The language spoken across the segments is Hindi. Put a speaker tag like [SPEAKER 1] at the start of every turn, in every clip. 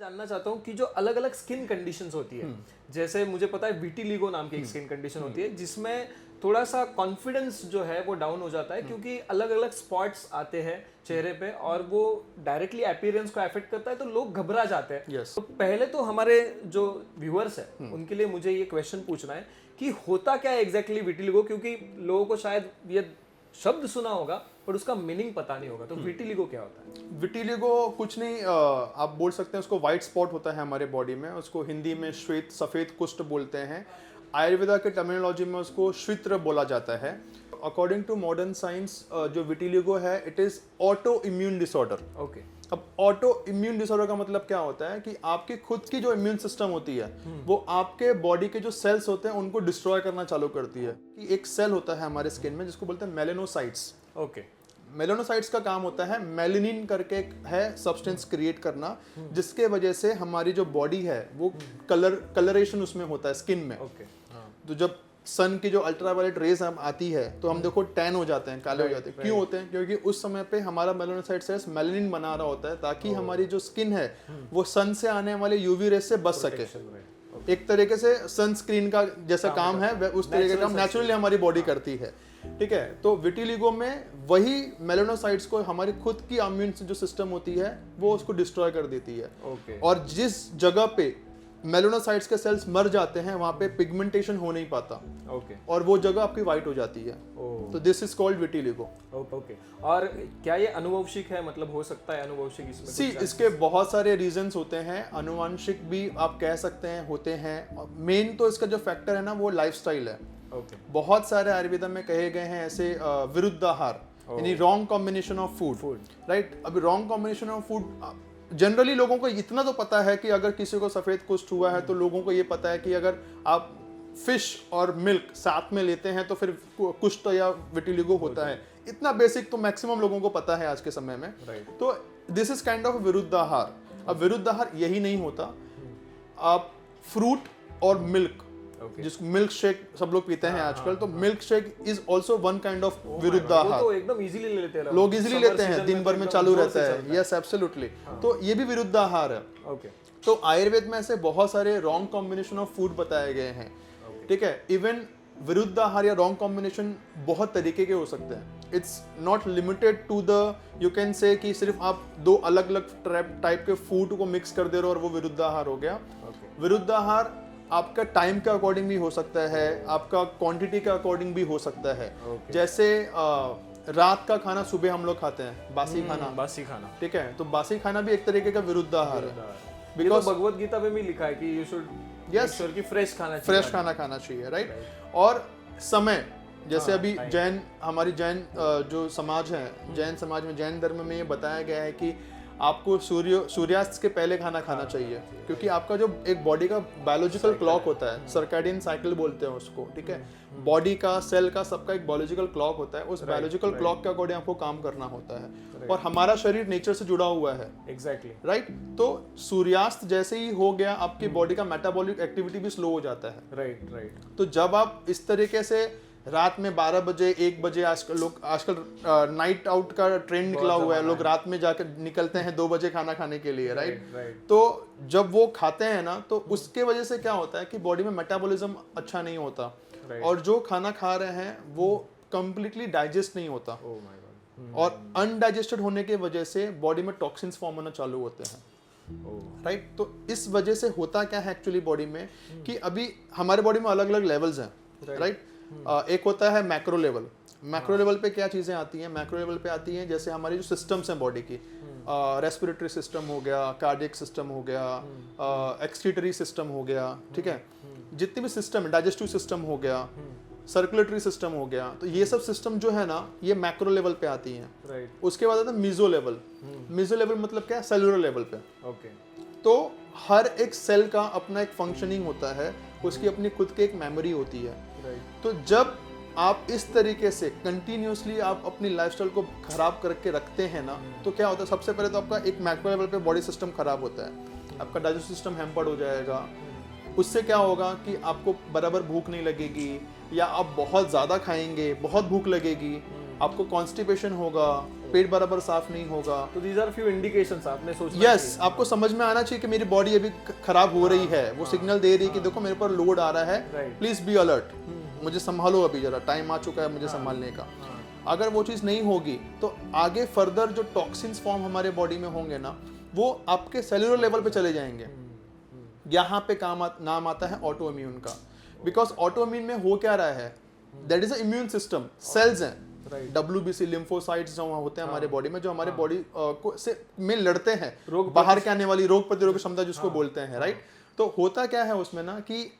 [SPEAKER 1] जानना चाहता हूँ कि जो अलग अलग स्किन कंडीशंस होती है, जैसे मुझे पता है विटिलिगो नाम की एक स्किन कंडीशन होती है जिसमें थोड़ा सा कॉन्फिडेंस जो है वो डाउन हो जाता है क्योंकि अलग अलग स्पॉट्स आते हैं चेहरे पे और वो डायरेक्टली अपीयरेंस को अफेक्ट करता है तो लोग घबरा जाते हैं।
[SPEAKER 2] Yes.
[SPEAKER 1] तो पहले तो हमारे जो व्यूअर्स है उनके लिए मुझे ये क्वेश्चन पूछना है कि होता क्या है एग्जैक्टली विटिलिगो, क्योंकि लोगों को शायद ये शब्द सुना होगा पर उसका मीनिंग पता नहीं होगा। तो विटिलिगो क्या होता है?
[SPEAKER 2] विटिलिगो कुछ नहीं, आप बोल सकते हैं उसको वाइट स्पॉट होता है हमारे बॉडी में, उसको हिंदी में श्वेत सफेद कुष्ठ बोलते हैं। आयुर्वेदा के टर्मिनोलॉजी में उसको श्वित्र बोला जाता है। अकॉर्डिंग टू मॉडर्न साइंस जो विटिलिगो है it is auto immune disorder.
[SPEAKER 1] Okay.
[SPEAKER 2] अब ऑटो इम्यून डिसऑर्डर का मतलब क्या होता है कि आपकी खुद की जो इम्यून सिस्टम होती है वो आपके बॉडी के जो सेल्स होते हैं उनको डिस्ट्रॉय करना चालू करती है। कि एक सेल होता है हमारे स्किन में जिसको बोलते हैं मेलेनोसाइट्स।
[SPEAKER 1] ओके।
[SPEAKER 2] मेलेनोसाइट्स का काम होता है मेलेनिन करके एक है सब्सटेंस क्रिएट करना, जिसके वजह से हमारी जो बॉडी है वो कलरेशन उसमें होता है स्किन में।
[SPEAKER 1] ओके।
[SPEAKER 2] तो जब सन की जो अल्ट्रावायलेट रेज हम आती है तो हम देखो टैन हो जाते हैं, काले हो जाते हैं। क्यों होते हैं? क्योंकि उस समय पे हमारा मेलेनोसाइट सेल्स मेलेनिन बना रहा होता है ताकि हमारी जो स्किन है वो सन से आने वाले यूवी रेज से बच सके। एक तरीके से सनस्क्रीन का जैसा काम है उस तरीके का नेचुरली हमारी बॉडी करती है। ठीक है, तो विटिलिगो में वही मेलेनोसाइट्स को हमारी खुद की इम्यून जो सिस्टम होती है वो उसको डिस्ट्रॉय कर देती है।
[SPEAKER 1] ओके।
[SPEAKER 2] और जिस जगह पे मेलेनोसाइट्स के सेल्स मर जाते हैं वहां पे पिगमेंटेशन हो नहीं पाता।
[SPEAKER 1] ओके।
[SPEAKER 2] और वो जगह आपकी वाइट हो जाती है। तो this is called vitiligo.
[SPEAKER 1] Okay. और क्या ये अनुवंशिक है? मतलब हो सकता है अनुवंशिक इसमें?
[SPEAKER 2] सी इसके बहुत सारे रीजंस होते हैं, अनुवांशिक भी आप कह सकते हैं होते हैं। मेन तो इसका जो फैक्टर है ना वो लाइफस्टाइल है।
[SPEAKER 1] ओके।
[SPEAKER 2] बहुत सारे आयुर्वेदा में कहे गए हैं ऐसे विरुद्ध आहार, यानी wrong combination of food. Right, अभी wrong combination of food generally लोगों को इतना तो पता है कि अगर किसी को सफेद कुष्ठ हुआ है तो लोगों को ये पता है कि अगर आप फिश और मिल्क साथ में लेते हैं तो फिर कुष्ठ या विटिलिगो होता है। इतना बेसिक तो मैक्सिमम लोगों को पता है आज के समय में। तो दिस इज काइंड ऑफ विरुद्ध आहार। अब विरुद्ध आहार यही नहीं होता, आप फ्रूट और मिल्क जिसको मिल्क शेक सब लोग पीते हैं आजकल, तो milk shake is also one kind of विरुद्ध आहार।
[SPEAKER 1] तो एकदम इजीली ले लेते हैं
[SPEAKER 2] लोग इजीली लेते हैं, दिन भर में चालू रहता है। Yes absolutely. तो ये भी विरुद्ध आहार है।
[SPEAKER 1] ओके।
[SPEAKER 2] तो आयुर्वेद में ऐसे बहुत सारे रॉन्ग कॉम्बिनेशन ऑफ फूड बताए गए हैं। ठीक है, इवन विरुद्ध आहार या रॉन्ग कॉम्बिनेशन बहुत तरीके के हो सकते हैं। It's not limited to the you can say कि सिर्फ आप दो अलग अलग टाइप के फूड को मिक्स कर दे रहे हो और वो विरुद्ध आहार हो गया। विरुद्ध आहार आपका टाइम के अकॉर्डिंग भी हो सकता है, आपका क्वांटिटी के अकॉर्डिंग भी हो सकता है। जैसे रात का खाना सुबह हम लोग खाते हैं, बासी खाना। ठीक है, तो बासी खाना भी एक तरीके का विरुद्ध आहार है।
[SPEAKER 1] बिकॉज़ भगवत गीता में भी लिखा है कि यू शुड श्योर कि फ्रेश खाना चाहिए। राइट। और समय, जैसे अभी जैन हमारी जैन जो समाज है, जैन समाज में जैन धर्म में ये बताया गया है कि आपको सूर्यास्त के पहले खाना चाहिए, क्योंकि आपका जो एक बॉडी का बायोलॉजिकल क्लॉक होता है, सर्कैडियन साइकिल बोलते हैं उसको। ठीक है, बॉडी का, सेल का, सबका एक बायोलॉजिकल क्लॉक होता है। उस बायोलॉजिकल क्लॉक के अकॉर्डिंग आपको काम करना होता है। और हमारा शरीर नेचर से जुड़ा हुआ है। एग्जैक्टली।
[SPEAKER 2] राइट। तो सूर्यास्त जैसे ही हो गया आपकी बॉडी का मेटाबॉलिक एक्टिविटी भी स्लो हो जाता है।
[SPEAKER 1] राइट।
[SPEAKER 2] तो जब आप इस तरीके से रात में 12 बजे 1 बजे, आजकल नाइट आउट का ट्रेंड निकला हुआ है, लोग रात में जाकर निकलते हैं 2 बजे खाना खाने के लिए। राइट। तो जब वो खाते हैं ना तो उसके वजह से क्या होता है कि बॉडी में मेटाबॉलिज्म अच्छा नहीं होता। और जो खाना खा रहे हैं वो कंप्लीटली डाइजेस्ट नहीं होता। और अनडाइजेस्टेड होने की वजह से बॉडी में टॉक्सिन्स फॉर्म होना चालू होते हैं। राइट। तो इस वजह से होता क्या है एक्चुअली बॉडी में कि अभी हमारे बॉडी में अलग अलग लेवल्स हैं। राइट। एक होता है मैक्रो लेवल। मैक्रो लेवल पे क्या चीजें आती हैं? मैक्रो लेवल पे आती हैं जैसे हमारी जो सिस्टम्स हैं बॉडी की, रेस्पिरेटरी सिस्टम हो गया, कार्डियक सिस्टम हो गया, एक्सक्रीटरी सिस्टम हो गया। ठीक है, जितने भी सिस्टम है, डाइजेस्टिव सिस्टम हो गया, सर्कुलेटरी सिस्टम हो गया, तो ये सब सिस्टम जो है ना ये मैक्रो लेवल पे आती हैं। उसके बाद आता है मीजो लेवल। मीजो लेवल मतलब क्या है? सेलुलर लेवल पे।
[SPEAKER 1] ओके।
[SPEAKER 2] तो हर एक सेल का अपना एक फंक्शनिंग होता है, उसकी अपनी खुद की एक मेमोरी होती है। तो जब आप इस तरीके से कंटिन्यूसली आप अपनी लाइफस्टाइल को खराब करके रखते हैं ना, तो क्या होता है? सबसे पहले तो आपका एक मैक्रो लेवल पे बॉडी सिस्टम खराब होता है, आपका डाइजेस्टिव सिस्टम हैम्पर्ड हो जाएगा। उससे क्या होगा कि आपको बराबर भूख नहीं लगेगी, या आप बहुत ज़्यादा खाएंगे, बहुत भूख लगेगी, आपको कॉन्स्टिपेशन होगा, पेट बराबर साफ नहीं होगा।
[SPEAKER 1] तो these are few indications आपने सोचना
[SPEAKER 2] यस आपको समझ में आना चाहिए कि मेरी बॉडी अभी खराब हो रही है, वो सिग्नल दे रही है कि देखो मेरे पर लोड आ रहा है, प्लीज बी अलर्ट, मुझे संभालो, अभी जरा टाइम आ चुका है मुझे संभालने का। अगर वो चीज़ नहीं होगी तो आगे फर्दर जो टॉक्सिन्स फॉर्म हमारे बॉडी में होंगे ना, वो आपके सेलुलर लेवल पे चले जाएंगे। यहाँ पे नाम आता है ऑटो इम्यून का, बिकॉज ऑटो इम्यून में हो क्या रहा है, that is a immune system, cells हैं, WBC लिम्फोसाइट्स जो होते हैं हमारे बॉडी में, जो हमारे बॉडी को से में लड़ते हैं, बाहर के आने वाली रोग प्रतिरोधक क्षमता जिसको बोलते हैं, राइट। तो होता क्या है उसमें ना कि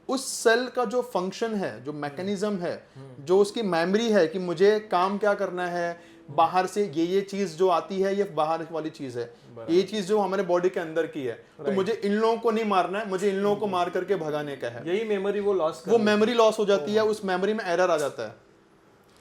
[SPEAKER 2] उस सेल का जो फंक्शन है, जो मैकेनिज्म है, जो उसकी मेमोरी है कि मुझे काम क्या करना है, बाहर से ये चीज जो आती है ये बाहर वाली चीज है, ये चीज जो हमारे बॉडी के अंदर की है, तो मुझे इन लोगों को नहीं मारना है, मुझे इन लोगों को मार करके भगाने का है।
[SPEAKER 1] यही मेमोरी वो
[SPEAKER 2] मेमोरी लॉस हो जाती है, उस मेमोरी में एरर आ जाता है।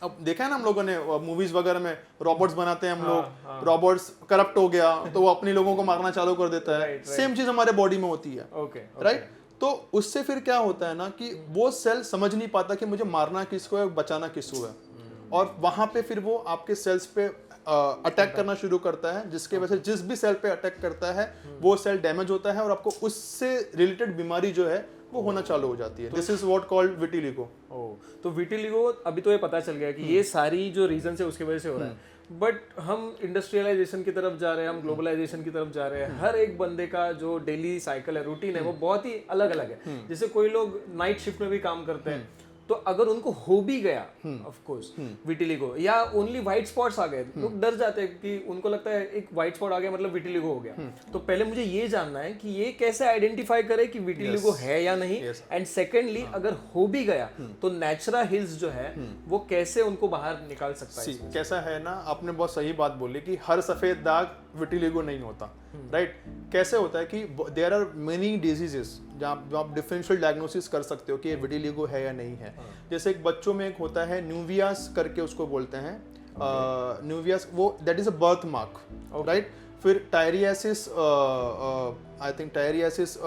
[SPEAKER 2] अब देखा है ना हम लोगों ने मूवीज वगैरह में, रॉबोट्स बनाते हैं हम लोग, रॉबोट्स करप्ट हो गया तो वो अपने लोगों को मारना चालू कर देता है, सेम चीज हमारे बॉडी में होती है, राइट। तो उससे फिर क्या होता है ना कि वो सेल समझ नहीं पाता कि मुझे मारना किसको है, बचाना किसको है, और वहां पे फिर वो आपके सेल्स पे अटैक करना शुरू करता है, जिसके वजह से जिस भी सेल पे अटैक करता है वो सेल डैमेज होता है और आपको उससे रिलेटेड बीमारी जो है वो होना चालू हो जाती है। This is what called vitiligo.
[SPEAKER 1] तो विटिलिगो अभी तो ये पता चल गया कि ये सारी जो रीजन है उसकी वजह से हो रहा है, बट हम इंडस्ट्रियलाइजेशन की तरफ जा रहे हैं, हम ग्लोबलाइजेशन की तरफ जा रहे हैं। हर एक बंदे का जो डेली साइकिल है, रूटीन है, वो बहुत ही अलग अलग है। जैसे कोई लोग नाइट शिफ्ट में भी काम करते हैं, तो अगर उनको हो भी गया ऑफ कोर्स विटिलिगो या ओनली व्हाइट स्पॉट्स आ गए, लोग डर जाते हैं कि उनको लगता है एक व्हाइट स्पॉट आ गया मतलब विटिलिगो हो गया। तो पहले मुझे ये जानना है कि ये कैसे आइडेंटिफाई करे कि विटिलिगो है या नहीं, एंड सेकेंडली अगर हो भी गया तो नेचुरा हिल्स जो है वो कैसे उनको बाहर निकाल सकता है।
[SPEAKER 2] कैसा है ना, आपने बहुत सही बात बोली कि हर सफेद दाग विटिलिगो नहीं होता, राइट। कैसे होता है कि देयर आर मेनी डिजीजेस जहाँ आप डिफरेंशियल डायग्नोसिस कर सकते हो कि ये विटिलिगो है या नहीं है। जैसे एक बच्चों में एक होता है न्यूवियास करके उसको बोलते हैं, न्यूवियास, वो that is a birth mark, right. फिर टायरियासिस, आई थिंक टायरियासिस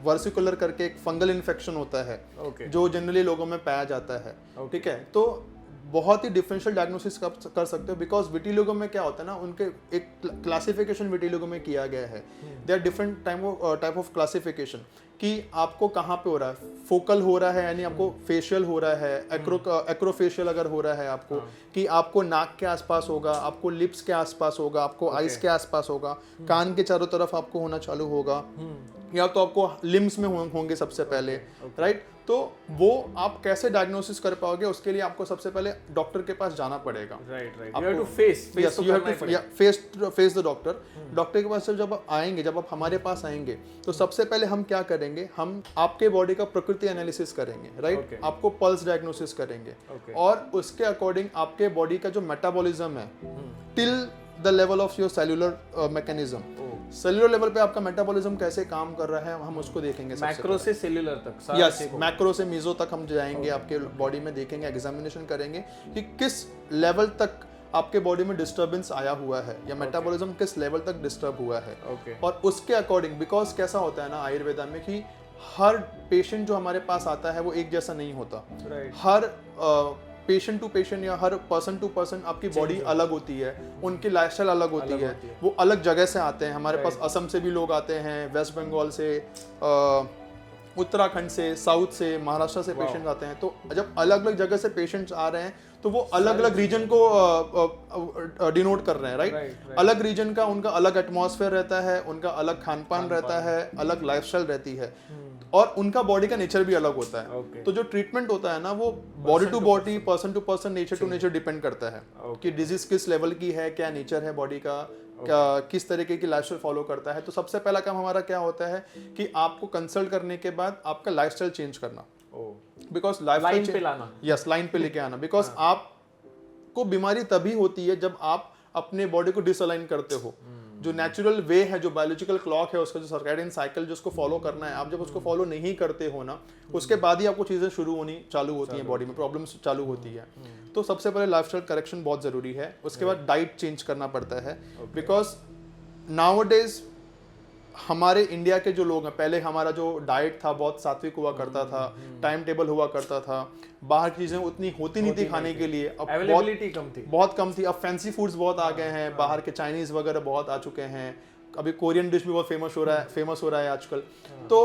[SPEAKER 2] वर्सिकुलर करके एक फंगल इन्फेक्शन होता है, जो जनरली लोगों में पाया जाता है, ठीक है। तो बहुत ही डिफरेंशियल डायग्नोसिस कर सकते हो, बिकॉज विटिलिगो में क्या होता है ना, उनके एक क्लासिफिकेशन विटिलिगो में किया गया है। There are different type of classification कि आपको कहाँ पे हो रहा है, फोकल हो रहा है यानी आपको फेशियल हो रहा है, एक्रोफेशियल अगर हो रहा है आपको, कि आपको नाक के आसपास होगा, आपको लिप्स के आसपास होगा, आपको आइस के आसपास होगा, कान के चारों तरफ आपको होना चालू होगा, या तो आपको लिम्स में होंगे सबसे पहले, राइट। तो वो आप कैसे डायग्नोसिस कर पाओगे, उसके लिए आपको सबसे पहले डॉक्टर के पास जाना पड़ेगा, फेस द डॉक्टर। डॉक्टर के पास जब आप आएंगे, जब आप हमारे पास आएंगे, तो सबसे पहले हम क्या करेंगे, हम आपके बॉडी का प्रकृति एनालिसिस करेंगे, राइट। आपको पल्स डायग्नोसिस करेंगे, और उसके अकॉर्डिंग आपके बॉडी का जो मेटाबॉलिज्म है till the level of your cellular mechanism, cellular level पे आपका मेटाबॉलिज्म कैसे काम कर रहा है हम उसको देखेंगे।
[SPEAKER 1] मैक्रो से सेल्यूलर तक,
[SPEAKER 2] यस, मैक्रो से मीजो तक हम जाएंगे, आपके बॉडी में देखेंगे, एग्जामिनेशन करेंगे कि किस लेवल तक आपके बॉडी में डिस्टर्बेंस आया हुआ है, या मेटाबॉलिज्म किस लेवल तक डिस्टर्ब हुआ है, और उसके अकॉर्डिंग, बिकॉज कैसा होता है ना आयुर्वेदा में कि हर पेशेंट जो हमारे पास आता है वो एक जैसा नहीं होता, हर पेशेंट टू पेशेंट या हर पर्सन टू पर्सन आपकी बॉडी अलग होती है, उनकी लाइफस्टाइल अलग होती है, वो अलग जगह से आते हैं। हमारे पास असम से भी लोग आते हैं, वेस्ट बंगाल से, उत्तराखंड से, साउथ से, महाराष्ट्र से पेशेंट आते हैं। तो जब अलग अलग जगह से पेशेंट्स आ रहे हैं तो वो अलग अलग रीजन को डिनोट कर रहे हैं, राइट। अलग रीजन का उनका अलग एटमॉस्फेयर रहता है, उनका अलग खान पान रहता है, अलग लाइफस्टाइल रहती है, और उनका बॉडी का नेचर भी अलग होता है। तो जो ट्रीटमेंट होता है ना वो body to body, person to person, nature to nature depend करता है कि डिजीज किस लेवल की है, क्या नेचर है बॉडी का, किस तरीके की लाइफस्टाइल फॉलो करता है। तो सबसे पहला काम हमारा क्या होता है कि आपको कंसल्ट करने के बाद आपका लाइफस्टाइल चेंज करना, बिकॉज लाइन पे लाना, यस, लाइन पे लेके आना, बिकॉज आपको बीमारी तभी होती है जब आप अपने बॉडी को डिसअलाइन करते हो। जो नेचुरल वे है, जो बायोलॉजिकल क्लॉक है, उसका जो सर्कैडियन साइकिल जिसको फॉलो करना है, आप जब उसको फॉलो नहीं करते हो ना, उसके बाद ही आपको चीजें शुरू होनी चालू होती हैं, बॉडी में प्रॉब्लम्स चालू होती है। तो सबसे पहले लाइफस्टाइल करेक्शन बहुत जरूरी है। उसके बाद डाइट चेंज करना पड़ता है, बिकॉज नाउअडेज हमारे इंडिया के जो लोग हैं, पहले हमारा जो डाइट था बहुत सात्विक हुआ करता था, टाइम टेबल हुआ करता था, बाहर की चीजें उतनी होती नहीं थी खाने के लिए, अब बहुत कम थी। अब फैंसी फूड्स बहुत आ गए हैं, बाहर के चाइनीज वगैरह बहुत आ चुके हैं, अभी कोरियन डिश भी बहुत फेमस हो रहा है आजकल। तो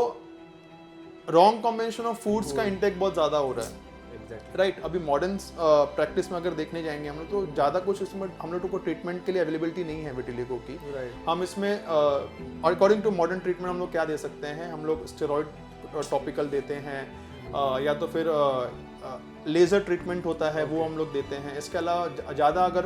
[SPEAKER 2] रॉन्ग कॉम्बिनेशन ऑफ फूड्स का इंटेक बहुत ज्यादा हो रहा है, राइट। अभी मॉडर्न प्रैक्टिस में अगर देखने जाएंगे हम लोग तो ज़्यादा कुछ इसमें हम लोग को ट्रीटमेंट के लिए अवेलेबिलिटी नहीं है विटिलिगो की। हम इसमें अकॉर्डिंग टू मॉडर्न ट्रीटमेंट हम लोग क्या दे सकते हैं, हम लोग स्टेरॉइड टॉपिकल देते हैं, या तो फिर लेज़र ट्रीटमेंट होता है वो हम लोग देते हैं। इसके अलावा ज़्यादा अगर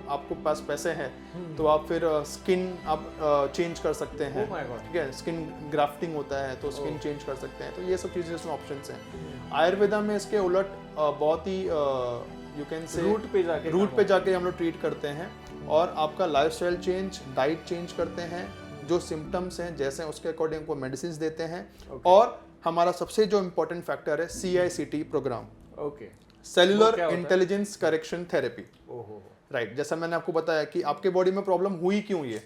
[SPEAKER 2] आपको पास पैसे हैं तो आप फिर स्किन आप चेंज कर सकते हैं, ठीक है, स्किन ग्राफ्टिंग होता है तो स्किन चेंज कर सकते हैं। तो ये सब चीज़ें इसमें ऑप्शंस हैं। आयुर्वेदा में इसके उलट बहुत ही यू कैन से रूट पे जाके हम लोग ट्रीट करते हैं और आपका लाइफस्टाइल चेंज, डाइट चेंज करते हैं, जो सिम्टम्स हैं जैसे उसके अकॉर्डिंग को मेडिसिन देते हैं। और हमारा सबसे जो इम्पोर्टेंट फैक्टर है CICT programme, cellular intelligence correction therapy, right. जैसा मैंने आपको बताया कि आपके बॉडी में प्रॉब्लम हुई क्यों, ये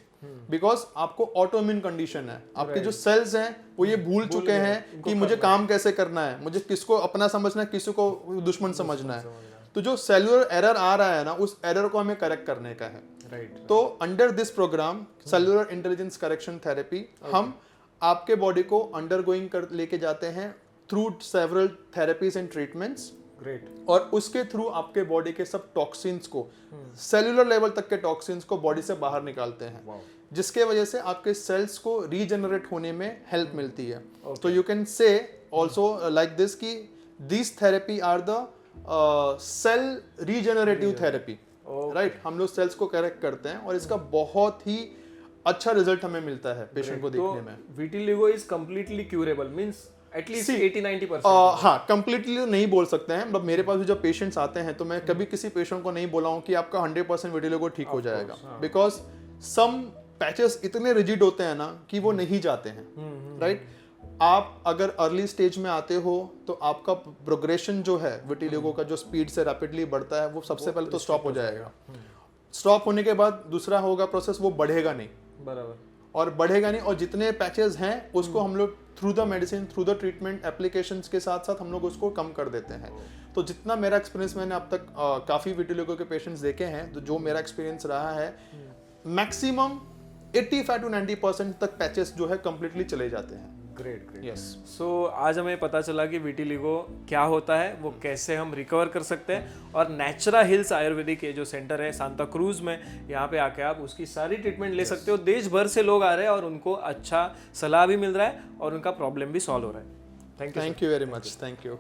[SPEAKER 2] बिकॉज आपको ऑटोइम्यून कंडीशन है, आपके जो सेल्स हैं वो ये भूल चुके हैं कि मुझे काम कैसे करना है, मुझे किसको अपना समझना है, किसी को दुश्मन समझना है। तो जो सेलुलर एरर आ रहा है ना, उस एरर को हमें करेक्ट करने का है, राइट। तो under this programme cellular intelligence correction therapy हम आपके बॉडी को अंडरगोइंग कर लेके जाते हैं through several therapies and treatments, great. और उसके थ्रू आपके बॉडी के सब टॉक्सिन्स को, सेलुलर लेवल तक के टॉक्सिन्स को बॉडी से बाहर निकालते हैं, जिसके वजह से आपके सेल्स को रीजनरेट होने में हेल्प मिलती है। तो you can say also like this कि this therapy are the cell regenerative therapy, right. हम लोग सेल्स को करेक्ट करते हैं और इसका बहुत ही अच्छा रिजल्ट हमें मिलता है पेशेंट को देखने में।
[SPEAKER 3] Vitiligo is completely curable, means at least 80-90%।
[SPEAKER 2] हाँ, कंप्लीटली नहीं बोल सकते हैं, मतलब मेरे पास भी जब पेशेंट्स आते हैं तो मैं कभी किसी पेशेंट को नहीं बोला हूँ कि आपका 100% विटिलिगो ठीक हो जाएगा, बिकॉज सम पैचेस इतने रिजिड होते हैं ना कि वो नहीं जाते हैं, राइट। आप अगर अर्ली स्टेज में आते हो तो आपका प्रोग्रेशन जो है विटिलिगो का, जो स्पीड से रैपिडली बढ़ता है, वो सबसे पहले तो स्टॉप हो जाएगा। स्टॉप होने के बाद दूसरा होगा प्रोसेस, वो बढ़ेगा नहीं, बराबर, और बढ़ेगा नहीं। और जितने पैचेस हैं उसको हम लोग through the medicine, through the treatment applications के साथ साथ हम लोग उसको कम कर देते हैं। तो जितना मेरा एक्सपीरियंस, मैंने अब तक काफ़ी विटिलिगो के पेशेंट्स देखे हैं, तो जो मेरा एक्सपीरियंस रहा है, मैक्सिमम 85 to 90% तक पैचेस जो है कंप्लीटली चले जाते हैं।
[SPEAKER 3] Great, yes. सो आज हमें पता चला कि विटिलिगो क्या होता है, वो कैसे हम रिकवर कर सकते हैं, और नेचुरा हिल्स आयुर्वेदिक ये जो सेंटर है सांता क्रूज में, यहाँ पे आके आप उसकी सारी ट्रीटमेंट ले सकते हो। देश भर से लोग आ रहे हैं और उनको अच्छा सलाह भी मिल रहा है और उनका प्रॉब्लम भी सॉल्व हो रहा है।
[SPEAKER 2] Thank you very much, thank you.